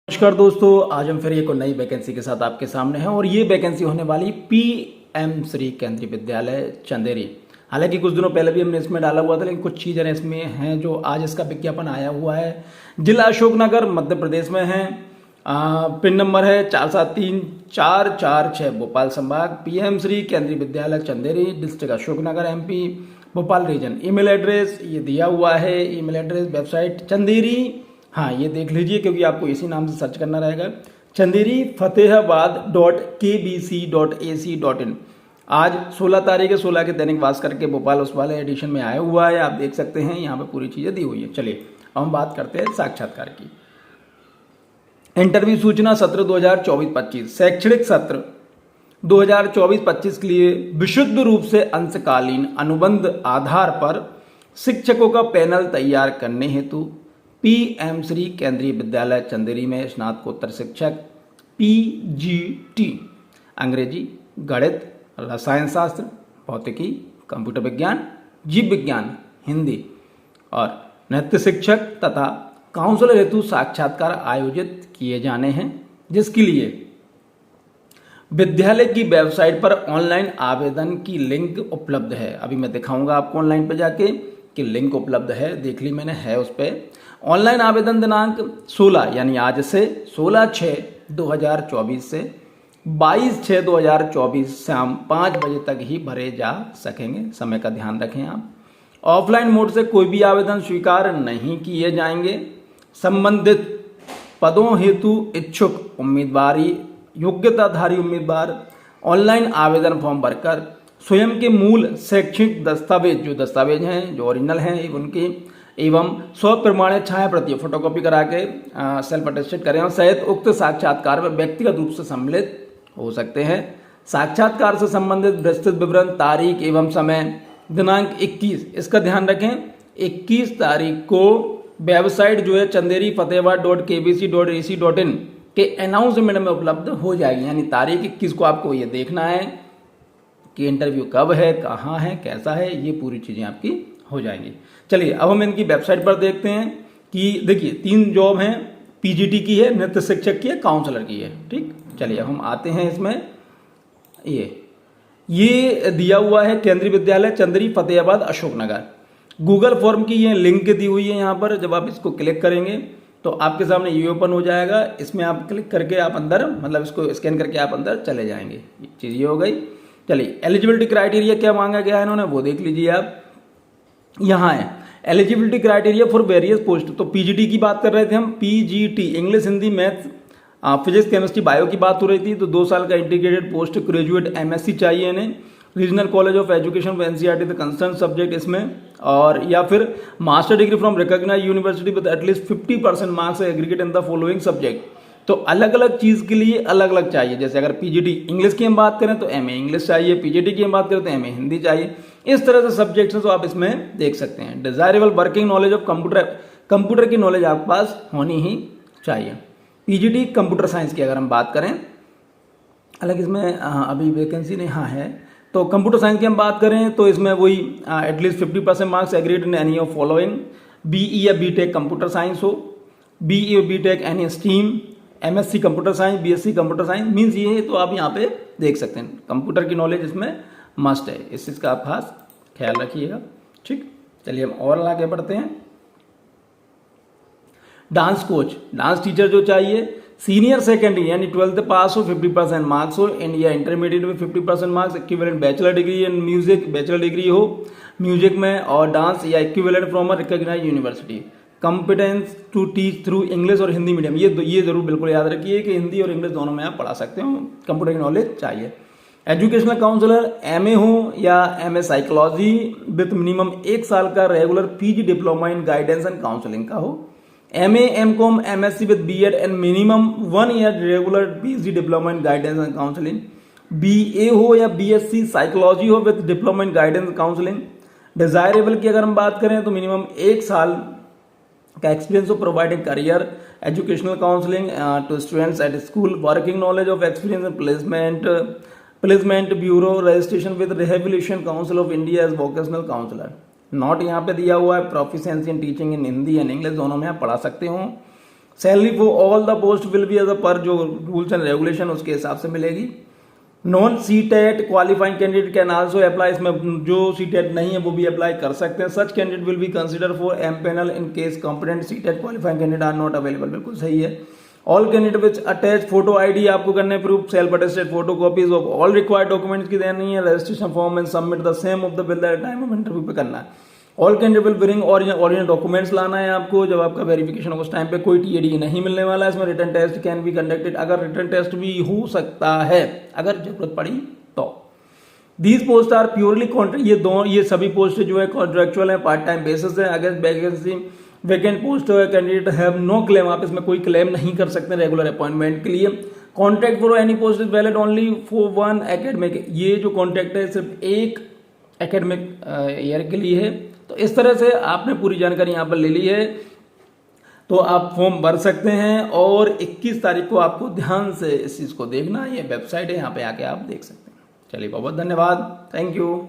नमस्कार दोस्तों, आज हम फिर एक और नई वैकेंसी के साथ आपके सामने हैं और ये वैकेंसी होने वाली पीएम श्री केंद्रीय विद्यालय चंदेरी। हालांकि कुछ दिनों पहले भी हमने इसमें डाला हुआ था, लेकिन कुछ चीज़ें इसमें हैं जो आज इसका विज्ञापन आया हुआ है। जिला अशोकनगर मध्य प्रदेश में है। पिन नंबर है 473446 भोपाल संभाग। PM Shri Kendriya Vidyalaya Chanderi, district Ashoknagar, MP, Bhopal region. Email address ये दिया हुआ है। ईमेल एड्रेस, वेबसाइट चंदेरी, हाँ ये देख लीजिए क्योंकि आपको इसी नाम से सर्च करना रहेगा, चंदेरी फतेहाबाद.kbc.ac.in। आज 16 तारीख है, 16 के दैनिक भास्कर के भोपाल उस वाले एडिशन में आया हुआ है, आप देख सकते हैं यहाँ पे पूरी चीज़ें दी हुई है। चलिए अब हम बात करते हैं साक्षात्कार की। इंटरव्यू सूचना सत्र 2024-25, शैक्षणिक सत्र 2024-25 के लिए विशुद्ध रूप से अंशकालीन अनुबंध आधार पर शिक्षकों का पैनल तैयार करने हेतु पीएम श्री केंद्रीय विद्यालय चंदेरी में स्नातकोत्तर शिक्षक पीजीटी अंग्रेजी, गणित, रसायन शास्त्र, भौतिकी, कंप्यूटर विज्ञान, जीव विज्ञान, हिंदी और नृत्य शिक्षक तथा काउंसलर हेतु साक्षात्कार आयोजित किए जाने हैं, जिसके लिए विद्यालय की वेबसाइट पर ऑनलाइन आवेदन की लिंक उपलब्ध है। अभी मैं दिखाऊंगा आपको ऑनलाइन पर जाके कि लिंक उपलब्ध है, देख ली मैंने, है उस पर। ऑनलाइन आवेदन दिनांक 16 यानी आज से 16/6/2024 से 22/6/2024 शाम 5 बजे तक ही भरे जा सकेंगे। समय का ध्यान रखें आप। ऑफलाइन मोड से कोई भी आवेदन स्वीकार नहीं किए जाएंगे। संबंधित पदों हेतु इच्छुक उम्मीदवारी योग्यताधारी उम्मीदवार ऑनलाइन आवेदन फॉर्म भरकर स्वयं के मूल शैक्षणिक दस्तावेज, जो दस्तावेज हैं, जो ओरिजिनल हैं उनके एवं स्व प्रमाणित छाया प्रति फोटोकॉपी करा के सेल्फ अटेस्टेड करें और सहित उक्त साक्षात्कार में व्यक्तिगत रूप से सम्मिलित हो सकते हैं। साक्षात्कार से संबंधित विस्तृत विवरण, तारीख एवं समय, दिनांक 21, इसका ध्यान रखें 21 तारीख को वेबसाइट जो है चंदेरी फतेहाबाद.kbc.ac.in के अनाउंसमेंट में उपलब्ध हो जाएगी। यानी तारीख 21 को आपको ये देखना है कि इंटरव्यू कब है, कहाँ है, कैसा है, ये पूरी चीज़ें आपकी हो जाएंगी। चलिए अब हम इनकी वेबसाइट पर देखते हैं कि देखिए 3 जॉब हैं, पीजीटी की है, नृत्य शिक्षक की है, काउंसलर की है। ठीक, चलिए अब हम आते हैं इसमें। ये दिया हुआ है केंद्रीय विद्यालय चंदेरी फतेहाबाद अशोकनगर। गूगल फॉर्म की ये लिंक दी हुई है यहाँ पर। जब आप इसको क्लिक करेंगे तो आपके सामने ये ओपन हो जाएगा। इसमें आप क्लिक करके आप अंदर, मतलब इसको स्कैन करके आप अंदर चले जाएंगे। ये चीज़ ये हो गई। चलिए एलिजिबिलिटी क्राइटेरिया क्या मांगा गया है इन्होंने वो देख लीजिए आप। यहाँ है eligibility criteria for various post. तो पीजीटी की बात कर रहे थे हम, PGT English, Hindi, math, physics, chemistry, bio की बात हो रही थी। तो 2 साल का इंटीग्रेटेड पोस्ट ग्रेजुएट एमएससी चाहिए इन्हें। Regional college of education for NCERT the concern subject इसमें, और या फिर master degree from recognised university with at least 50% marks aggregate in the following subject. तो अलग अलग चीज़ के लिए अलग अलग चाहिए। जैसे अगर पीजीटी इंग्लिश की हम बात करें तो एमए इंग्लिश चाहिए, पीजीटी की हम बात करें तो एमए हिंदी चाहिए। इस तरह से सब्जेक्ट्स हैं तो आप इसमें देख सकते हैं। Desirable working knowledge of computer की नॉलेज आपके पास होनी ही चाहिए। पीजीटी कंप्यूटर साइंस की अगर हम बात करें, हालांकि इसमें अभी वैकेंसी नहीं, हाँ है, तो कंप्यूटर साइंस की हम बात करें तो इसमें वही at least 50% marks agreed in any of following. BE या बीटेक कंप्यूटर साइंस हो, बीई और BTech any stream, MSc computer science, BSc computer science, means ये है। तो आप यहाँ पे देख सकते हैं कंप्यूटर की नॉलेज इसमें मस्ट है। इस चीज़ का आप खास ख्याल रखिएगा। ठीक, चलिए हम और आगे बढ़ते हैं। डांस कोच, डांस टीचर जो चाहिए, सीनियर सेकेंडरी यानी 12th पास हो, 50% मार्क्स हो, इंडिया इंटरमीडिएट में 50% marks, equivalent bachelor degree in music, bachelor degree हो म्यूजिक में और डांस, या equivalent from a recognised university. Competence to teach through English और हिंदी मीडियम, ये जरूर बिल्कुल याद रखिए कि हिंदी और इंग्लिश दोनों में आप पढ़ा सकते हो। कंप्यूटर की नॉलेज चाहिए। एजुकेशनल काउंसलर एमए हो या एमए साइकोलॉजी विथ मिनिमम 1 साल का regular PG diploma in guidance and counselling का हो। MA MCom MSc with BEd and minimum 1 year regular PG diploma in guidance and counselling. BA हो या BSc psychology हो with diploma in guidance and counselling. Desirable की अगर हम बात करें तो मिनिमम 1 साल का experience of providing career educational counselling to students at school, working knowledge of experience in placement bureau, registration with rehabilitation council of India as vocational counsellor. Not यहाँ पे दिया हुआ है। Proficiency in teaching in Hindi and English दोनों में आप पढ़ा सकते हो। Salary for all the post will be as per जो रूल्स एंड रेगुलेशन उसके हिसाब से मिलेगी। Non CTET qualifying candidate can also apply, इसमें जो सीटेट नहीं है वो भी अप्लाई कर सकते हैं। Such candidate will be consider for empanel in case complete CTET qualifying candidate are not available, बिल्कुल सही है। All candidate which attach photo ID आपको करने proof, self attested photo copies of all required documents की देनी है, registration form and submit the same of the bill the time of interview पे करना है। All candidate will bring original documents लाना है आपको जब आपका वेरिफिकेशन उस टाइम पे। कोई टीएडी नहीं मिलने वाला है इसमें। Written test can be conducted, अगर रिटन टेस्ट भी हो सकता है अगर जरूरत पड़ी तो। These post are purely contract, ये सभी पोस्ट जो है कॉन्ट्रेक्चुअल है, पार्ट टाइम बेसिस है। अगर vacancy vacant post candidate have no claim, आप इसमें कोई क्लेम नहीं कर सकते रेगुलर अपॉइंटमेंट के लिए। Contract for any post is valid only for one academic, ये जो कॉन्ट्रैक्ट है सिर्फ एक एकेडमिक ईयर के लिए है। तो इस तरह से आपने पूरी जानकारी यहाँ पर ले ली है, तो आप फॉर्म भर सकते हैं और 21 तारीख को आपको ध्यान से इस चीज़ को देखना, ये वेबसाइट है यहाँ पे आके आप देख सकते हैं। चलिए बहुत बहुत धन्यवाद, थैंक यू।